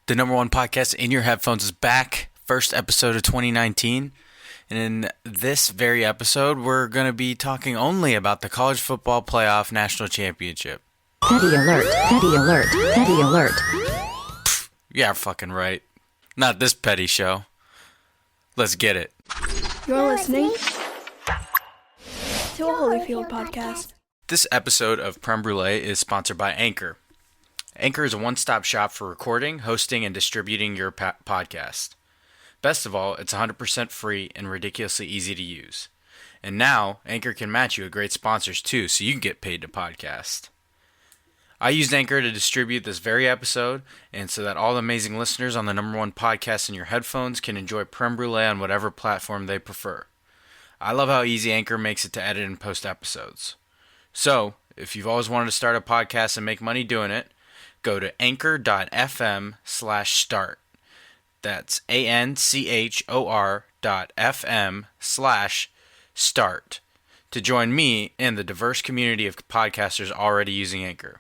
The number one podcast in your headphones is back. First episode of 2019. And in this very episode, we're going to be talking only about the College Football Playoff National Championship. Petty alert, petty alert, petty alert. Yeah, fucking right. Not this petty show. Let's get it. You're listening to a Holyfield podcast. This episode of Creme Brulee is sponsored by Anchor. Anchor is a one-stop shop for recording, hosting, and distributing your podcast. Best of all, it's 100% free and ridiculously easy to use. And now, Anchor can match you with great sponsors too, so you can get paid to podcast. I used Anchor to distribute this very episode, and so that all the amazing listeners on the number one podcast in your headphones can enjoy Creme Brulee on whatever platform they prefer. I love how easy Anchor makes it to edit and post episodes. So, if you've always wanted to start a podcast and make money doing it, go to anchor.fm/start. That's anchor.fm/start to join me in the diverse community of podcasters already using Anchor.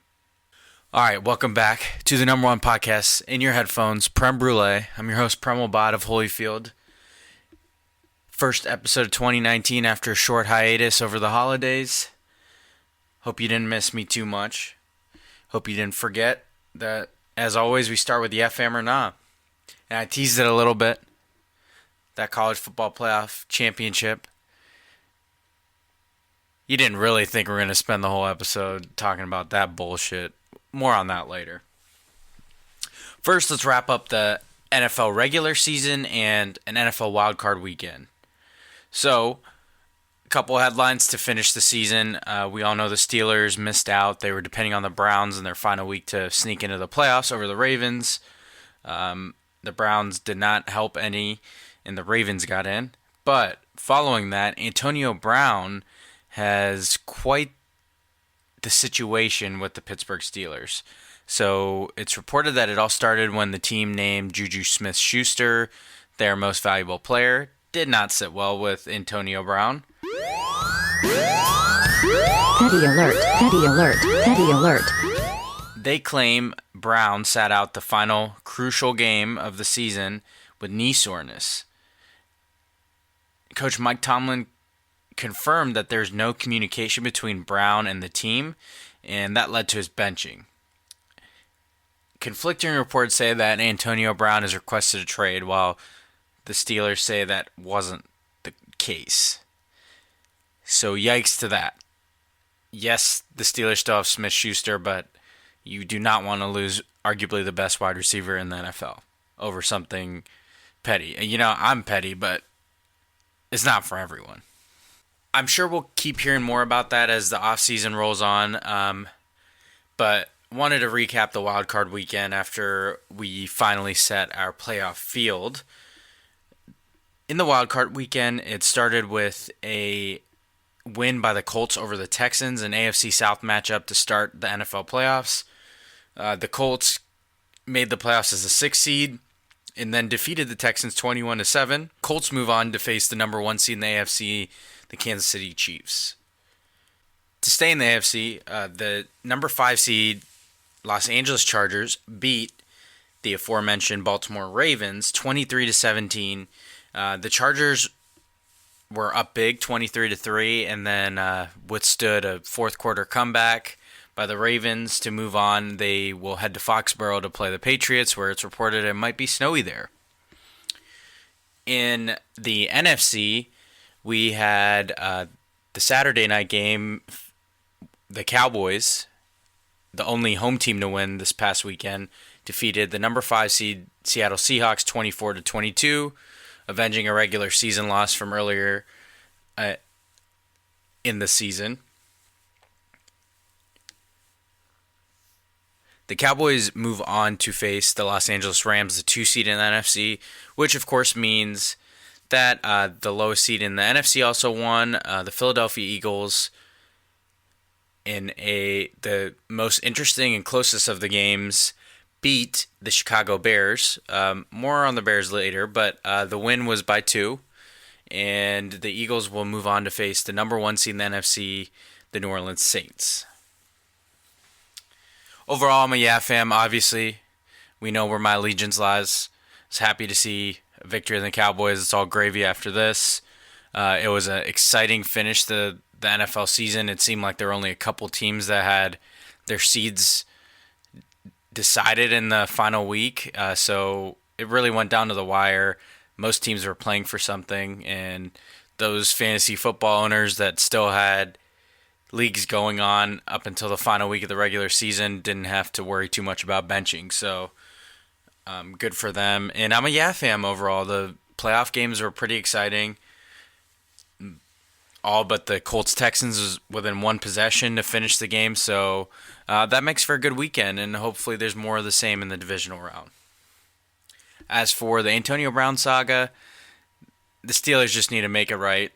All right, welcome back to the number one podcast in your headphones, Creme Brulee. I'm your host, Premal of Holyfield. First episode of 2019 after a short hiatus over the holidays. Hope you didn't miss me too much. Hope you didn't forget that, as always, we start with the FM or not. And I teased it a little bit. That College Football Playoff Championship. You didn't really think we're going to spend the whole episode talking about that bullshit. More on that later. First, let's wrap up the NFL regular season and an NFL wildcard weekend. So, a couple headlines to finish the season. We all know the Steelers missed out. They were depending on the Browns in their final week to sneak into the playoffs over the Ravens. The Browns did not help any, and the Ravens got in. But following that, Antonio Brown has quite the situation with the Pittsburgh Steelers. So it's reported that it all started when the team named Juju Smith-Schuster their most valuable player. Did not sit well with Antonio Brown. Petty alert, petty alert, petty alert. They claim Brown sat out the final crucial game of the season with knee soreness. Coach Mike Tomlin confirmed that there's no communication between Brown and the team, and that led to his benching. Conflicting reports say that Antonio Brown has requested a trade, while the Steelers say that wasn't the case. So yikes to that. Yes, the Steelers still have Smith-Schuster, but you do not want to lose arguably the best wide receiver in the NFL over something petty. You know, I'm petty, but it's not for everyone. I'm sure we'll keep hearing more about that as the offseason rolls on, but wanted to recap the wildcard weekend after we finally set our playoff field. In the wildcard weekend, it started with a win by the Colts over the Texans, an AFC South matchup to start the NFL playoffs. The Colts made the playoffs as a 6th seed and then defeated the Texans 21-7. Colts move on to face the number 1 seed in the AFC, the Kansas City Chiefs. To stay in the AFC, the number 5 seed Los Angeles Chargers beat the aforementioned Baltimore Ravens 23-17. The Chargers were up big 23-3 and then withstood a fourth quarter comeback by the Ravens to move on. They will head to Foxborough to play the Patriots, where it's reported it might be snowy there. In the NFC, we had the Saturday night game. The Cowboys, the only home team to win this past weekend, defeated the number 5 seed Seattle Seahawks 24-22, avenging a regular season loss from earlier in the season. The Cowboys move on to face the Los Angeles Rams, the 2 seed in the NFC, which of course means that the lowest seed in the NFC also won. The Philadelphia Eagles, in the most interesting and closest of the games, beat the Chicago Bears. More on the Bears later, but the win was by 2. And the Eagles will move on to face the number 1 seed in the NFC, the New Orleans Saints. Overall, I'm a Yeah fam. Obviously, we know where my allegiance lies. I was happy to see a victory in the Cowboys. It's all gravy after this. It was an exciting finish to the NFL season. It seemed like there were only a couple teams that had their seeds decided in the final week. So it really went down to the wire. Most teams were playing for something, and those fantasy football owners that still had leagues going on up until the final week of the regular season didn't have to worry too much about benching. So good for them. And I'm a Yeah fan overall. The playoff games were pretty exciting. All but the Colts-Texans was within one possession to finish the game. So that makes for a good weekend, and hopefully there's more of the same in the divisional round. As for the Antonio Brown saga, the Steelers just need to make it right.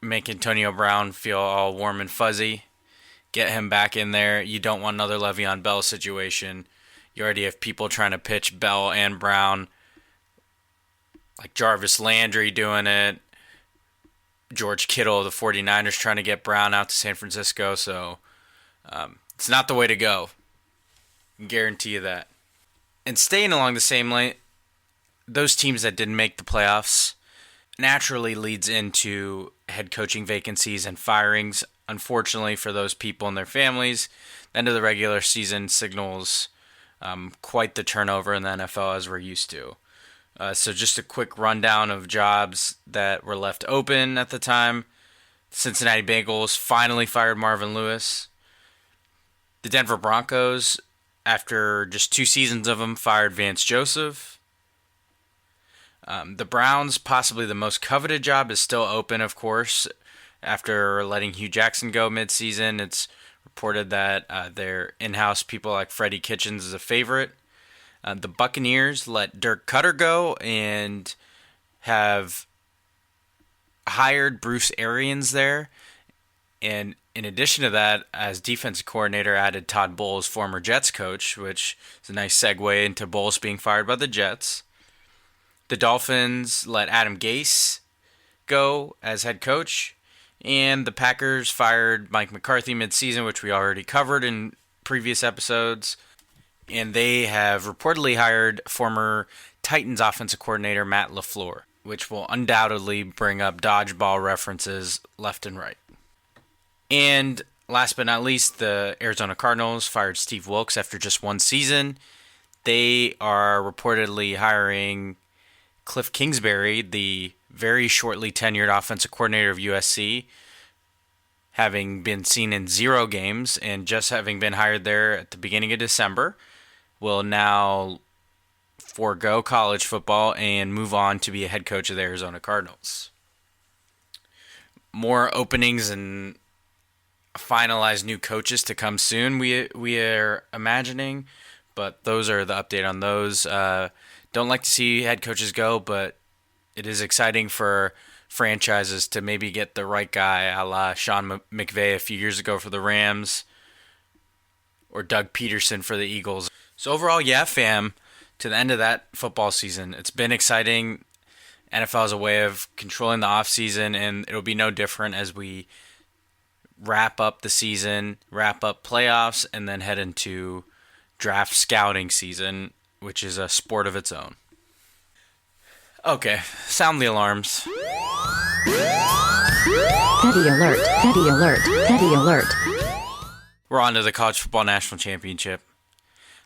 Make Antonio Brown feel all warm and fuzzy. Get him back in there. You don't want another Le'Veon Bell situation. You already have people trying to pitch Bell and Brown, like Jarvis Landry doing it. George Kittle of the 49ers trying to get Brown out to San Francisco. So it's not the way to go. I can guarantee you that. And staying along the same lane, those teams that didn't make the playoffs naturally leads into head coaching vacancies and firings. Unfortunately for those people and their families, the end of the regular season signals quite the turnover in the NFL as we're used to. So just a quick rundown of jobs that were left open at the time. Cincinnati Bengals finally fired Marvin Lewis. The Denver Broncos, after just 2 seasons of him, fired Vance Joseph. The Browns, possibly the most coveted job, is still open, of course. After letting Hugh Jackson go midseason, it's reported that their in-house people like Freddie Kitchens is a favorite. The Buccaneers let Dirk Cutter go and have hired Bruce Arians there. And in addition to that, as defensive coordinator, added Todd Bowles, former Jets coach, which is a nice segue into Bowles being fired by the Jets. The Dolphins let Adam Gase go as head coach. And the Packers fired Mike McCarthy midseason, which we already covered in previous episodes. And they have reportedly hired former Titans offensive coordinator Matt LaFleur, which will undoubtedly bring up dodgeball references left and right. And last but not least, the Arizona Cardinals fired Steve Wilkes after just 1 season. They are reportedly hiring Cliff Kingsbury, the very shortly tenured offensive coordinator of USC, having been seen in 0 games and just having been hired there at the beginning of December, will now forego college football and move on to be a head coach of the Arizona Cardinals. More openings and finalized new coaches to come soon, we are imagining, but those are the update on those. Don't like to see head coaches go, but it is exciting for franchises to maybe get the right guy, a la Sean McVay a few years ago for the Rams, or Doug Peterson for the Eagles. So overall, yeah, fam, to the end of that football season, it's been exciting. NFL is a way of controlling the offseason, and it'll be no different as we wrap up the season, wrap up playoffs, and then head into draft scouting season, which is a sport of its own. Okay, sound the alarms. Petty alert, petty alert, petty alert. We're on to the College Football National Championship.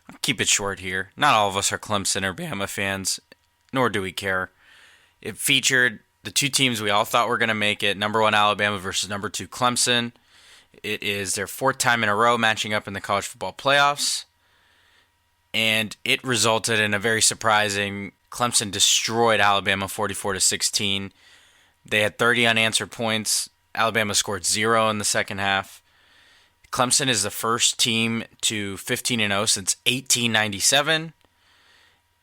I'll keep it short here. Not all of us are Clemson or Bama fans, nor do we care. It featured the 2 teams we all thought were going to make it, number 1 Alabama versus number 2 Clemson. It is their 4th time in a row matching up in the college football playoffs. And it resulted in a very surprising Clemson destroyed Alabama 44-16. They had 30 unanswered points. Alabama scored 0 in the second half. Clemson is the first team to 15-0 since 1897.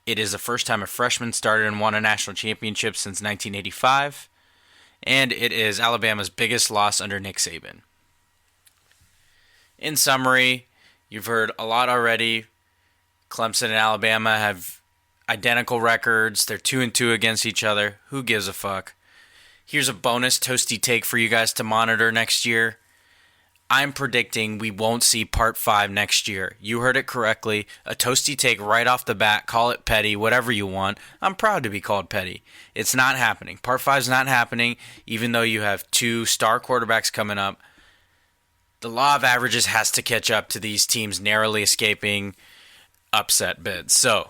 It is the first time a freshman started and won a national championship since 1985. And it is Alabama's biggest loss under Nick Saban. In summary, you've heard a lot already. Clemson and Alabama have identical records. They're 2-2 against each other. Who gives a fuck? Here's a bonus toasty take for you guys to monitor next year. I'm predicting we won't see part 5 next year. You heard it correctly. A toasty take right off the bat. Call it petty, whatever you want. I'm proud to be called petty. It's not happening. Part 5 is not happening, even though you have 2 star quarterbacks coming up. The law of averages has to catch up to these teams narrowly escaping upset bids. So,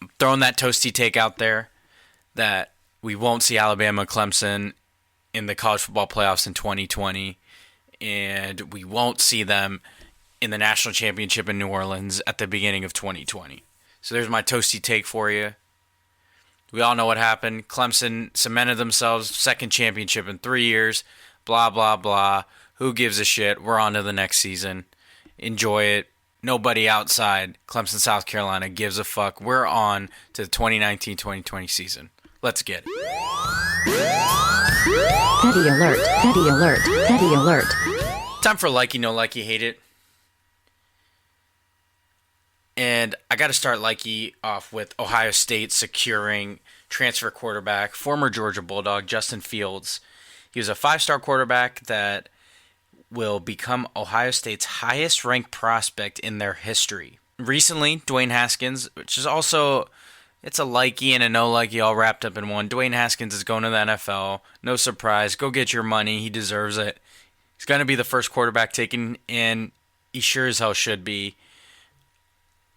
I'm throwing that toasty take out there that we won't see Alabama Clemson in the college football playoffs in 2020, and we won't see them in the national championship in New Orleans at the beginning of 2020. So there's my toasty take for you. We all know what happened. Clemson cemented themselves, second championship in 3 years, blah, blah, blah. Who gives a shit? We're on to the next season. Enjoy it. Nobody outside Clemson, South Carolina gives a fuck. We're on to the 2019-2020 season. Let's get it. Petty alert, petty alert, petty alert. Time for likey, no likey, hate it. And I got to start likey off with Ohio State securing transfer quarterback, former Georgia Bulldog, Justin Fields. He was a 5-star quarterback that will become Ohio State's highest-ranked prospect in their history. Recently, Dwayne Haskins, which is also, it's a likey and a no likey all wrapped up in one. Dwayne Haskins is going to the NFL. No surprise. Go get your money. He deserves it. He's going to be the first quarterback taken, and he sure as hell should be.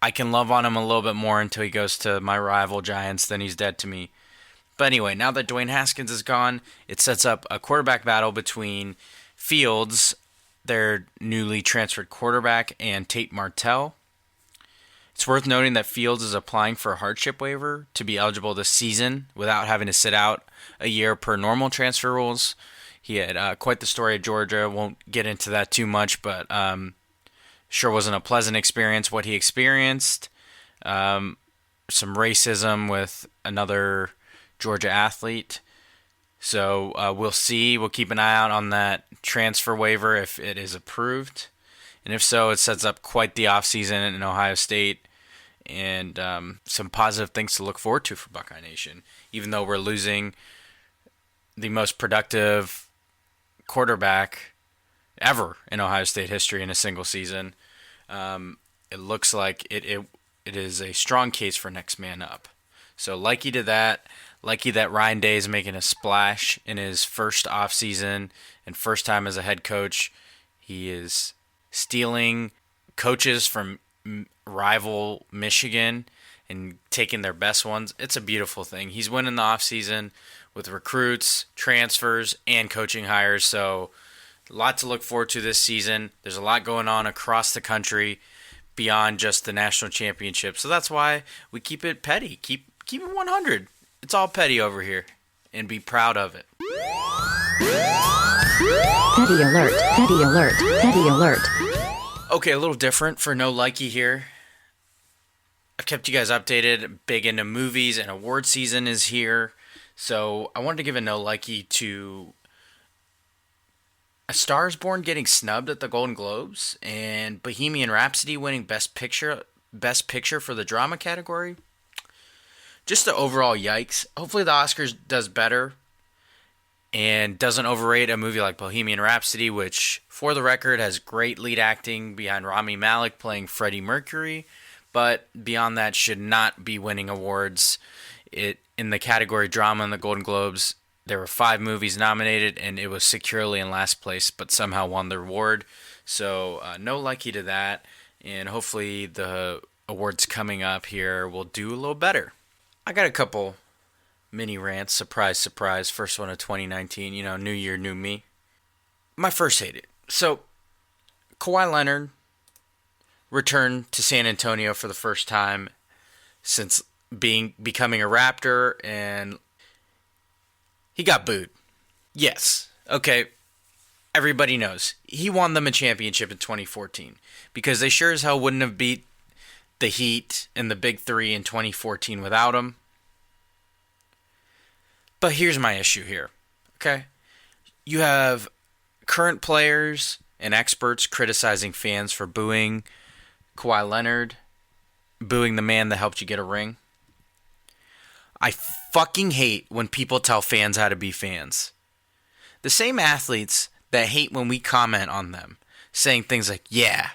I can love on him a little bit more until he goes to my rival Giants, then he's dead to me. But anyway, now that Dwayne Haskins is gone, it sets up a quarterback battle between Fields, their newly transferred quarterback, and Tate Martell. It's worth noting that Fields is applying for a hardship waiver to be eligible this season without having to sit out a year per normal transfer rules. He had quite the story at Georgia. Won't get into that too much, but sure wasn't a pleasant experience what he experienced. Some racism with another Georgia athlete. So we'll see. We'll keep an eye out on that transfer waiver if it is approved. And if so, it sets up quite the offseason in Ohio State and some positive things to look forward to for Buckeye Nation. Even though we're losing the most productive quarterback ever in Ohio State history in a single season, it looks like it is a strong case for next man up. So likey to that. Likey that Ryan Day is making a splash in his first offseason and first time as a head coach. He is stealing coaches from rival Michigan and taking their best ones. It's a beautiful thing. He's winning the offseason with recruits, transfers, and coaching hires. So a lot to look forward to this season. There's a lot going on across the country beyond just the national championship. So that's why we keep it petty. Keep it 100. It's all petty over here, and be proud of it. Petty alert, petty alert, petty alert. Okay, a little different for no likey here. I've kept you guys updated. Big into movies, and award season is here. So I wanted to give a no likey to A Star is Born getting snubbed at the Golden Globes, and Bohemian Rhapsody winning Best Picture for the drama category. Just the overall yikes. Hopefully the Oscars does better and doesn't overrate a movie like Bohemian Rhapsody, which, for the record, has great lead acting behind Rami Malek playing Freddie Mercury, but beyond that should not be winning awards. In the category drama in the Golden Globes, there were 5 movies nominated, and it was securely in last place, but somehow won the award. So no likey to that, and hopefully the awards coming up here will do a little better. I got a couple mini rants. Surprise, surprise. First one of 2019. New year, new me. My first hate it. So, Kawhi Leonard returned to San Antonio for the first time since becoming a Raptor, and he got booed. Yes. Okay. Everybody knows. He won them a championship in 2014 because they sure as hell wouldn't have beat the Heat and the Big Three in 2014 without him. But here's my issue here, okay? You have current players and experts criticizing fans for booing Kawhi Leonard, booing the man that helped you get a ring. I fucking hate when people tell fans how to be fans. The same athletes that hate when we comment on them, saying things like, yeah,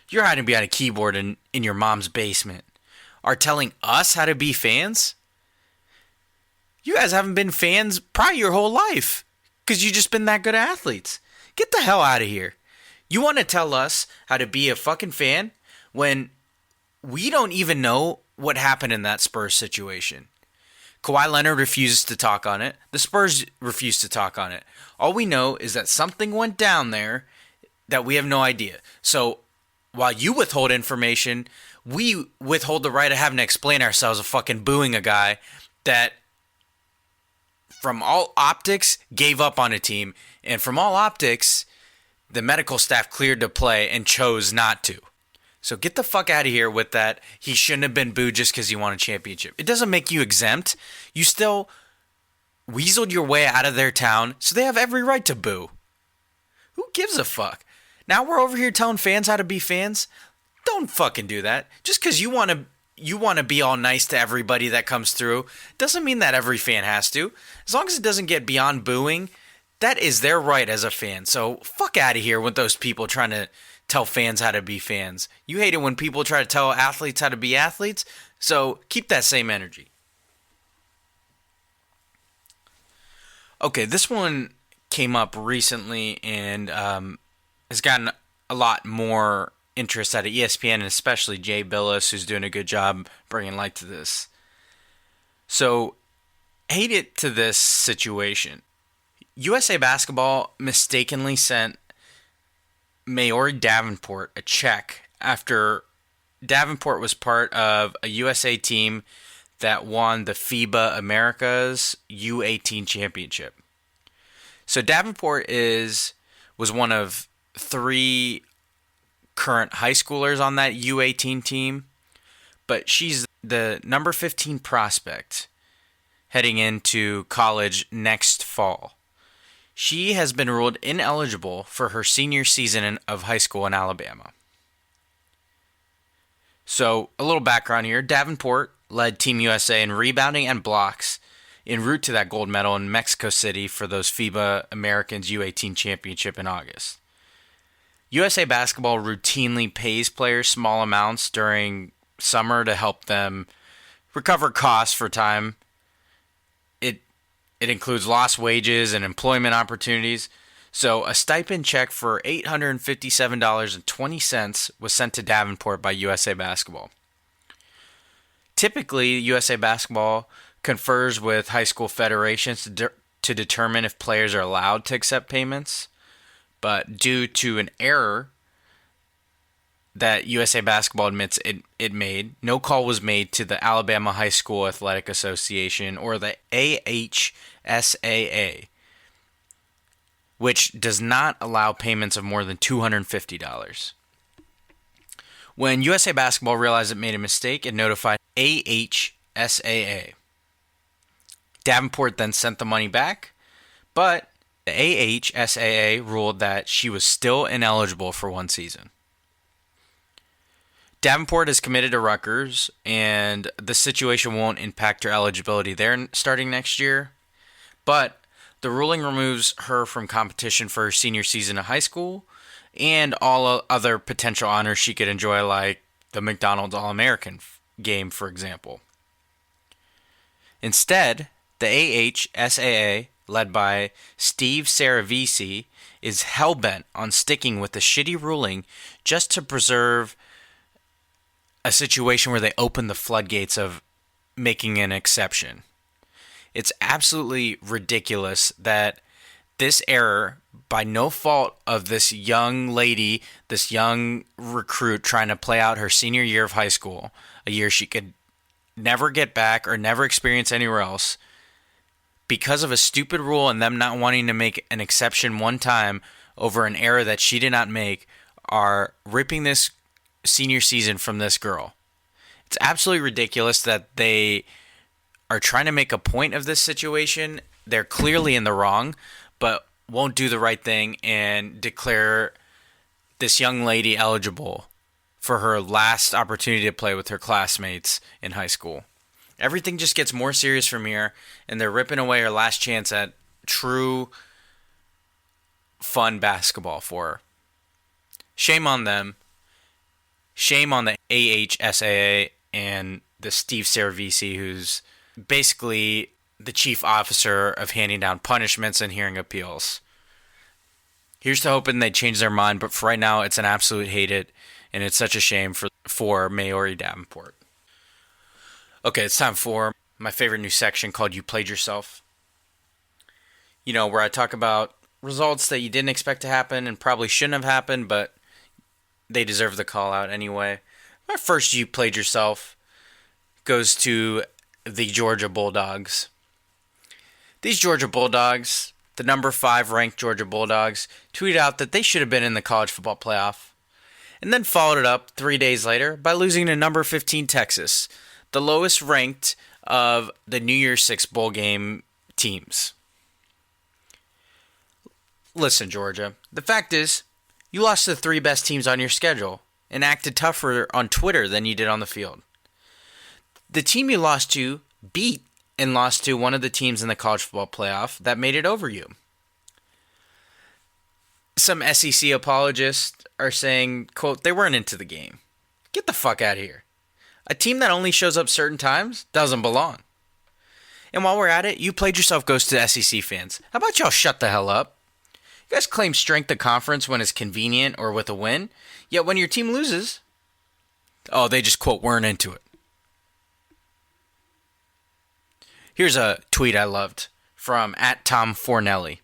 you're hiding behind a keyboard in your mom's basement, are telling us how to be fans? You guys haven't been fans probably your whole life because you just been that good at athletes. Get the hell out of here. You want to tell us how to be a fucking fan when we don't even know what happened in that Spurs situation? Kawhi Leonard refuses to talk on it. The Spurs refuse to talk on it. All we know is that something went down there that we have no idea. So while you withhold information, we withhold the right of having to explain ourselves of fucking booing a guy that from all optics gave up on a team, and from all optics the medical staff cleared to play and chose not to. So get the fuck out of here with that. He shouldn't have been booed just because he won a championship. It doesn't make you exempt. You still weaseled your way out of their town, so they have every right to boo. Who gives a fuck? Now we're over here telling fans how to be fans? Don't fucking do that. Just because you want to be all nice to everybody that comes through doesn't mean that every fan has to. As long as it doesn't get beyond booing, that is their right as a fan. So fuck out of here with those people trying to tell fans how to be fans. You hate it when people try to tell athletes how to be athletes, so keep that same energy. Okay, this one came up recently and has gotten a lot more interest out of ESPN, and especially Jay Billis, who's doing a good job bringing light to this. So, hate it to this situation. USA Basketball mistakenly sent Maori Davenport a check after Davenport was part of a USA team that won the FIBA Americas U18 Championship. So Davenport was one of 3 current high schoolers on that U18 team, but she's the number 15 prospect heading into college next fall. She has been ruled ineligible for her senior season of high school in Alabama. So, a little background here. Davenport led Team USA in rebounding and blocks en route to that gold medal in Mexico City for those FIBA Americans U18 Championship in August. USA Basketball routinely pays players small amounts during summer to help them recover costs for time. It includes lost wages and employment opportunities. So a stipend check for $857.20 was sent to Davenport by USA Basketball. Typically, USA Basketball confers with high school federations to determine if players are allowed to accept payments. But due to an error that USA Basketball admits it made, no call was made to the Alabama High School Athletic Association or the AHSAA, which does not allow payments of more than $250. When USA Basketball realized it made a mistake, it notified AHSAA. Davenport then sent the money back, but the AHSAA ruled that she was still ineligible for one season. Davenport is committed to Rutgers, and the situation won't impact her eligibility there starting next year. But the ruling removes her from competition for her senior season of high school and all other potential honors she could enjoy, like the McDonald's All-American game, for example. Instead, the AHSAA, led by Steve Saravisi, is hell-bent on sticking with the shitty ruling just to preserve a situation where they open the floodgates of making an exception. It's absolutely ridiculous that this error, by no fault of this young lady, this young recruit trying to play out her senior year of high school, a year she could never get back or never experience anywhere else, because of a stupid rule and them not wanting to make an exception one time over an error that she did not make, are ripping this senior season from this girl. It's absolutely ridiculous that they are trying to make a point of this situation. They're clearly in the wrong, but won't do the right thing and declare this young lady eligible for her last opportunity to play with her classmates in high school. Everything just gets more serious from here, and they're ripping away her last chance at true fun basketball for. Shame on them. Shame on the AHSAA and the Steve Cervisi, who's basically the chief officer of handing down punishments and hearing appeals. Here's to hoping they change their mind, but for right now, it's an absolute hate it, and it's such a shame for Maori Davenport. Okay, it's time for my favorite new section called You Played Yourself. You know, where I talk about results that you didn't expect to happen and probably shouldn't have happened, but they deserve the call out anyway. My first You Played Yourself goes to the Georgia Bulldogs. These Georgia Bulldogs, the number 5 ranked Georgia Bulldogs, tweeted out that they should have been in the college football playoff, and then followed it up 3 days later by losing to number 15 Texas, the lowest ranked of the New Year's Six bowl game teams. Listen, Georgia, the fact is, you lost to the 3 best teams on your schedule and acted tougher on Twitter than you did on the field. The team you lost to beat and lost to one of the teams in the college football playoff that made it over you. Some SEC apologists are saying, quote, they weren't into the game. Get the fuck out of here. A team that only shows up certain times doesn't belong. And while we're at it, You Played Yourself goes to SEC fans. How about y'all shut the hell up? You guys claim strength of conference when it's convenient or with a win, yet when your team loses, they just, quote, weren't into it. Here's a tweet I loved from @TomFornelli.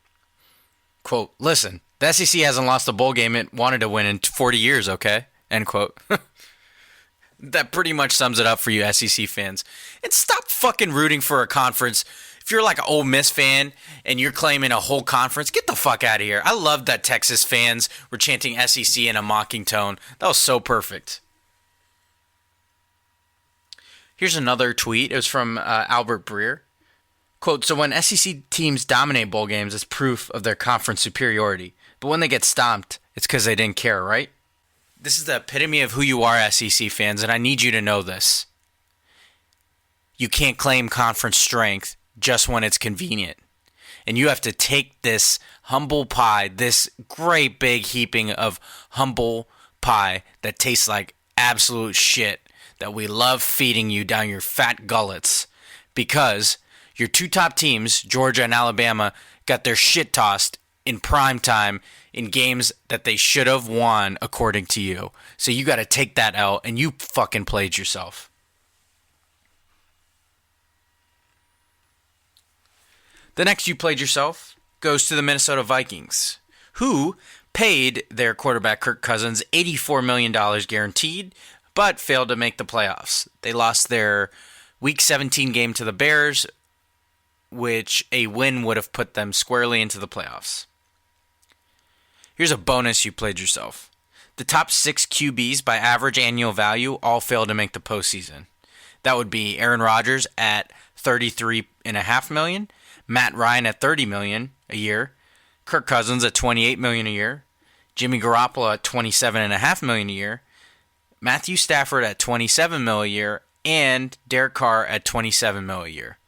Quote, listen, the SEC hasn't lost a bowl game it wanted to win in 40 years, okay? End quote. That pretty much sums it up for you SEC fans. And stop fucking rooting for a conference. If you're like an Ole Miss fan and you're claiming a whole conference, get the fuck out of here. I love that Texas fans were chanting SEC in a mocking tone. That was so perfect. Here's another tweet. It was from Albert Breer. Quote, so when SEC teams dominate bowl games, it's proof of their conference superiority. But when they get stomped, it's because they didn't care, right? This is the epitome of who you are, SEC fans, and I need you to know this. You can't claim conference strength just when it's convenient. And you have to take this humble pie, this great big heaping of humble pie that tastes like absolute shit that we love feeding you down your fat gullets, because your 2 top teams, Georgia and Alabama, got their shit tossed in prime time in games that they should have won according to you. So you got to take that L, and you fucking played yourself. The next You Played Yourself goes to the Minnesota Vikings, who paid their quarterback Kirk Cousins $84 million guaranteed, but failed to make the playoffs. They lost their Week 17 game to the Bears, which a win would have put them squarely into the playoffs. Here's a bonus You Played Yourself. The top 6 QBs by average annual value all failed to make the postseason. That would be Aaron Rodgers at $33.5 million, Matt Ryan at $30 million a year, Kirk Cousins at $28 million a year, Jimmy Garoppolo at $27.5 million a year, Matthew Stafford at $27 million a year, and Derek Carr at $27 million a year.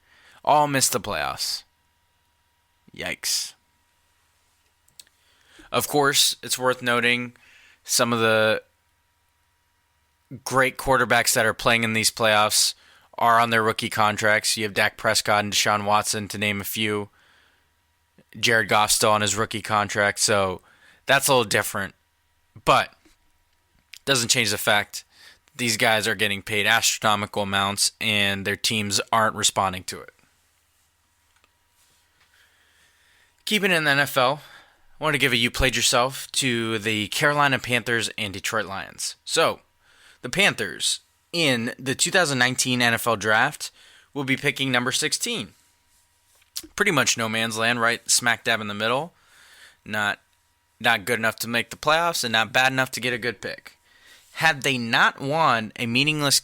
All missed the playoffs. Yikes. Of course, it's worth noting some of the great quarterbacks that are playing in these playoffs are on their rookie contracts. You have Dak Prescott and Deshaun Watson, to name a few. Jared Goff still on his rookie contract, so that's a little different. But it doesn't change the fact these guys are getting paid astronomical amounts and their teams aren't responding to it. Keeping it in the NFL, I want to give a You Played Yourself to the Carolina Panthers and Detroit Lions. So, the Panthers, in the 2019 NFL Draft, will be picking number 16. Pretty much no man's land, right smack dab in the middle. Not good enough to make the playoffs and not bad enough to get a good pick. Had they not won a meaningless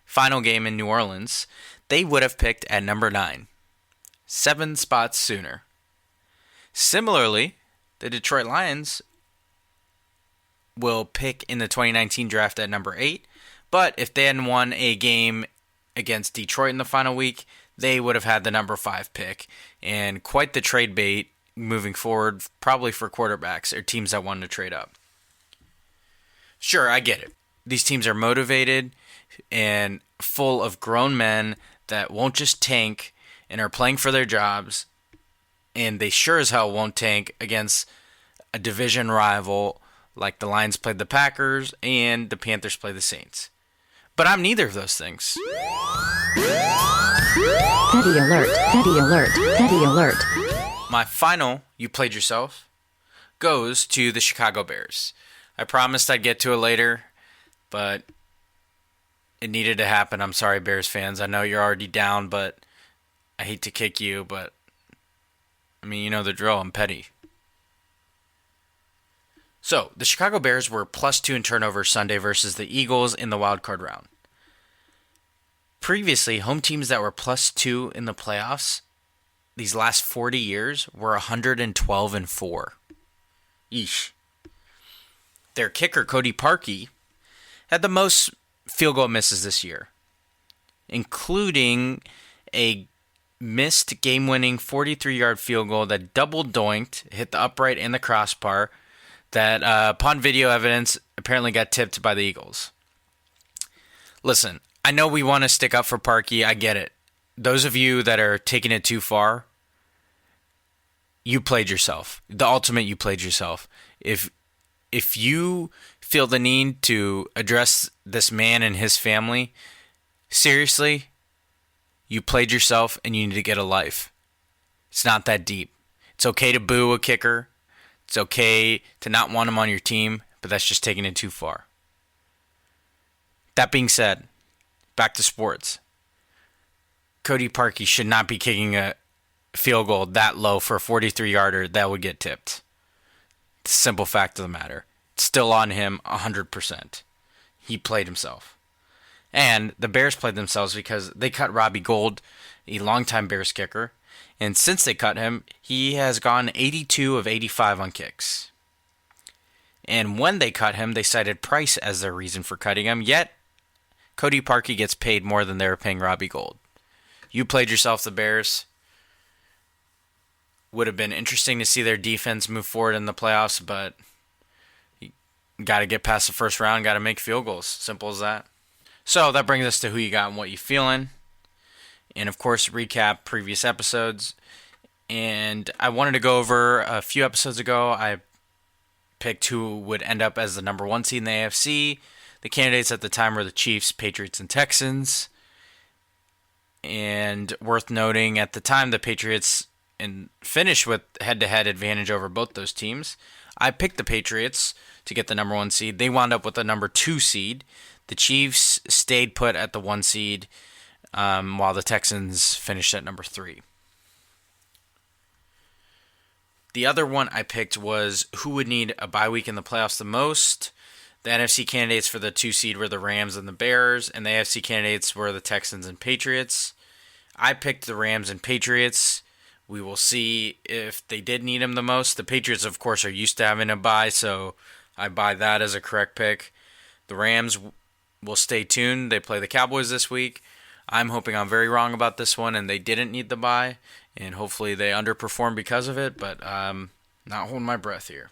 final game in New Orleans, they would have picked at number 9. 7 spots sooner. Similarly, the Detroit Lions will pick in the 2019 draft at number 8, but if they hadn't won a game against Detroit in the final week, they would have had the number 5 pick, and quite the trade bait moving forward, probably for quarterbacks or teams that want to trade up. Sure, I get it. These teams are motivated and full of grown men that won't just tank and are playing for their jobs, and they sure as hell won't tank against a division rival like the Lions played the Packers and the Panthers play the Saints. But I'm neither of those things. Petty alert, petty alert, petty alert. My final "you played yourself" goes to the Chicago Bears. I promised I'd get to it later, but it needed to happen. I'm sorry, Bears fans. I know you're already down, but I hate to kick you, but I mean, you know the drill. I'm petty. So, the Chicago Bears were +2 in turnovers Sunday versus the Eagles in the wild card round. Previously, home teams that were +2 in the playoffs these last 40 years were 112-4. Yeesh. Their kicker, Cody Parkey, had the most field goal misses this year, including a missed game-winning 43-yard field goal that double doinked, hit the upright and the crossbar, that upon video evidence apparently got tipped by the Eagles. Listen, I know we want to stick up for Parkey. I get it. Those of you that are taking it too far, you played yourself. The ultimate, you played yourself. If you feel the need to address this man and his family, seriously, you played yourself and you need to get a life. It's not that deep. It's okay to boo a kicker. It's okay to not want him on your team, but that's just taking it too far. That being said, back to sports. Cody Parkey should not be kicking a field goal that low for a 43-yarder that would get tipped. It's a simple fact of the matter. It's still on him 100%. He played himself. And the Bears played themselves because they cut Robbie Gould, a longtime Bears kicker. And since they cut him, he has gone 82 of 85 on kicks. And when they cut him, they cited price as their reason for cutting him. Yet, Cody Parkey gets paid more than they were paying Robbie Gould. You played yourself, the Bears. Would have been interesting to see their defense move forward in the playoffs, but you got to get past the first round, got to make field goals. Simple as that. So that brings us to who you got and what you feeling. And of course, recap previous episodes. And I wanted to go over a few episodes ago. I picked who would end up as the number 1 seed in the AFC. The candidates at the time were the Chiefs, Patriots, and Texans. And worth noting, at the time, the Patriots finished with head-to-head advantage over both those teams. I picked the Patriots to get the number 1 seed. They wound up with the number 2 seed. The Chiefs stayed put at the 1 seed, while the Texans finished at number 3. The other one I picked was who would need a bye week in the playoffs the most. The NFC candidates for the 2 seed were the Rams and the Bears, and the AFC candidates were the Texans and Patriots. I picked the Rams and Patriots. We will see if they did need them the most. The Patriots, of course, are used to having a bye, so I buy that as a correct pick. The Rams will stay tuned. They play the Cowboys this week. I'm hoping I'm very wrong about this one, and they didn't need the bye, and hopefully they underperform because of it, but not holding my breath here.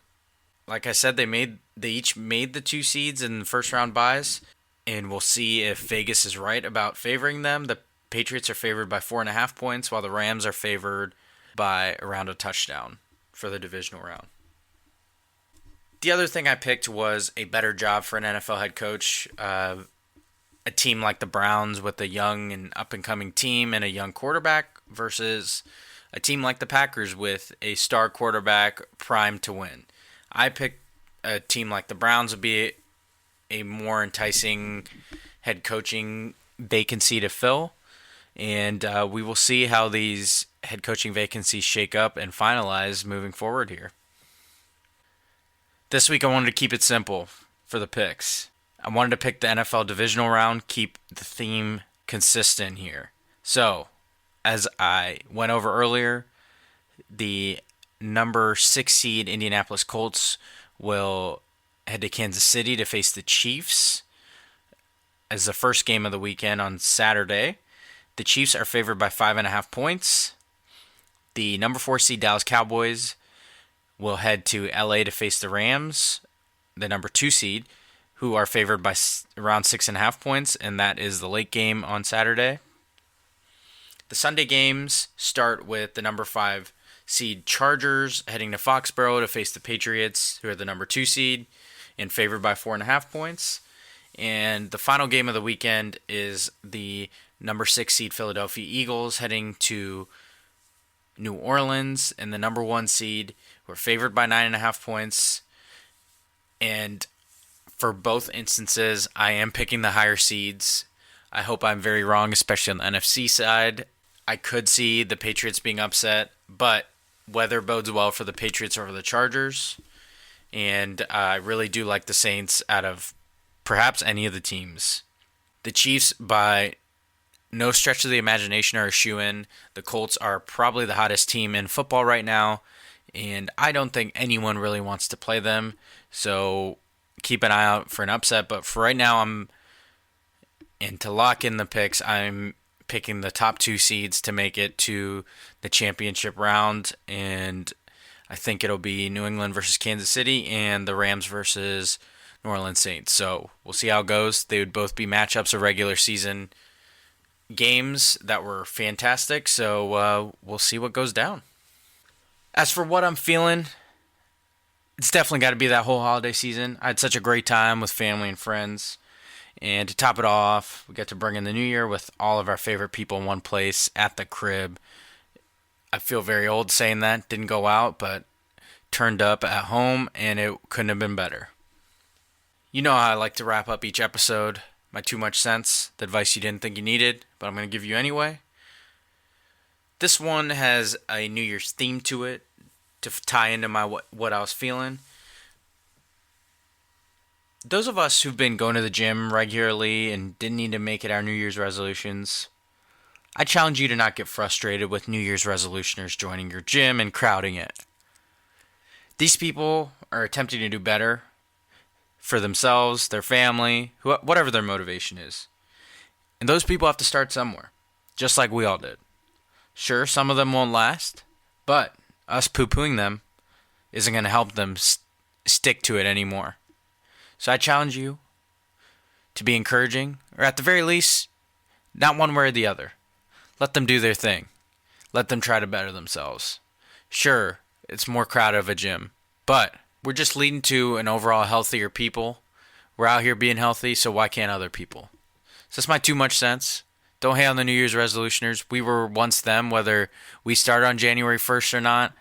Like I said, they each made the 2 seeds in the first round buys, and we'll see if Vegas is right about favoring them. The Patriots are favored by 4.5 points, while the Rams are favored by around a touchdown for the divisional round. The other thing I picked was a better job for an NFL head coach. A team like the Browns with a young and up-and-coming team and a young quarterback versus a team like the Packers with a star quarterback primed to win. I picked a team like the Browns would be a more enticing head coaching vacancy to fill. And we will see how these head coaching vacancies shake up and finalize moving forward here. This week I wanted to keep it simple for the picks. I wanted to pick the NFL divisional round, keep the theme consistent here. So, as I went over earlier, the number 6 seed Indianapolis Colts will head to Kansas City to face the Chiefs as the first game of the weekend on Saturday. The Chiefs are favored by 5.5 points. The number 4 seed Dallas Cowboys will head to LA to face the Rams, the number 2 seed, who are favored by around 6.5 points, and that is the late game on Saturday. The Sunday games start with the number 5 seed Chargers heading to Foxborough to face the Patriots, who are the number 2 seed and favored by 4.5 points. And the final game of the weekend is the number 6 seed Philadelphia Eagles heading to New Orleans, and the number 1 seed who are favored by 9.5 points. And for both instances, I am picking the higher seeds. I hope I'm very wrong, especially on the NFC side. I could see the Patriots being upset, but weather bodes well for the Patriots over the Chargers. And I really do like the Saints out of perhaps any of the teams. The Chiefs, by no stretch of the imagination, are a shoo-in. The Colts are probably the hottest team in football right now, and I don't think anyone really wants to play them. So keep an eye out for an upset. But for right now, and to lock in the picks, I'm picking the top 2 seeds to make it to the championship round, and I think it'll be New England versus Kansas City and the Rams versus New Orleans Saints. So we'll see how it goes. They would both be matchups of regular season games that were fantastic, so we'll see what goes down. As for what I'm feeling, it's definitely got to be that whole holiday season. I had such a great time with family and friends. And to top it off, we get to bring in the new year with all of our favorite people in one place at the crib. I feel very old saying that. Didn't go out, but turned up at home, and it couldn't have been better. You know how I like to wrap up each episode. My too much sense, the advice you didn't think you needed, but I'm going to give you anyway. This one has a New Year's theme to it to tie into my what I was feeling. Those of us who've been going to the gym regularly and didn't need to make it our New Year's resolutions, I challenge you to not get frustrated with New Year's resolutioners joining your gym and crowding it. These people are attempting to do better for themselves, their family, whatever their motivation is. And those people have to start somewhere, just like we all did. Sure, some of them won't last, but us poo-pooing them isn't going to help them stick to it anymore. So I challenge you to be encouraging, or at the very least, not one way or the other. Let them do their thing. Let them try to better themselves. Sure, it's more crowded of a gym, but we're just leading to an overall healthier people. We're out here being healthy, so why can't other people? So that's my too much sense. Don't hate on the New Year's resolutioners. We were once them, whether we started on January 1st or not.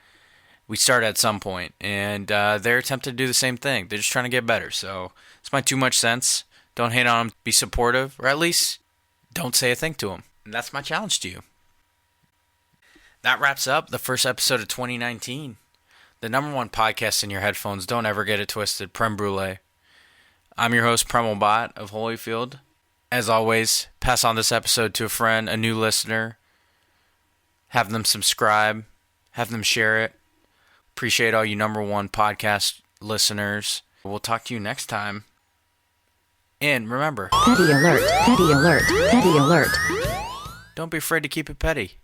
We start at some point, and they're attempting to do the same thing. They're just trying to get better. So it's my too much sense. Don't hate on them. Be supportive, or at least don't say a thing to them. And that's my challenge to you. That wraps up the first episode of 2019. The number 1 podcast in your headphones. Don't ever get it twisted. Prem Brulee. I'm your host, Premal of Holyfield. As always, pass on this episode to a friend, a new listener. Have them subscribe. Have them share it. Appreciate all you number 1 podcast listeners. We'll talk to you next time. And remember, Petty alert, petty alert, petty alert. don't be afraid to keep it petty.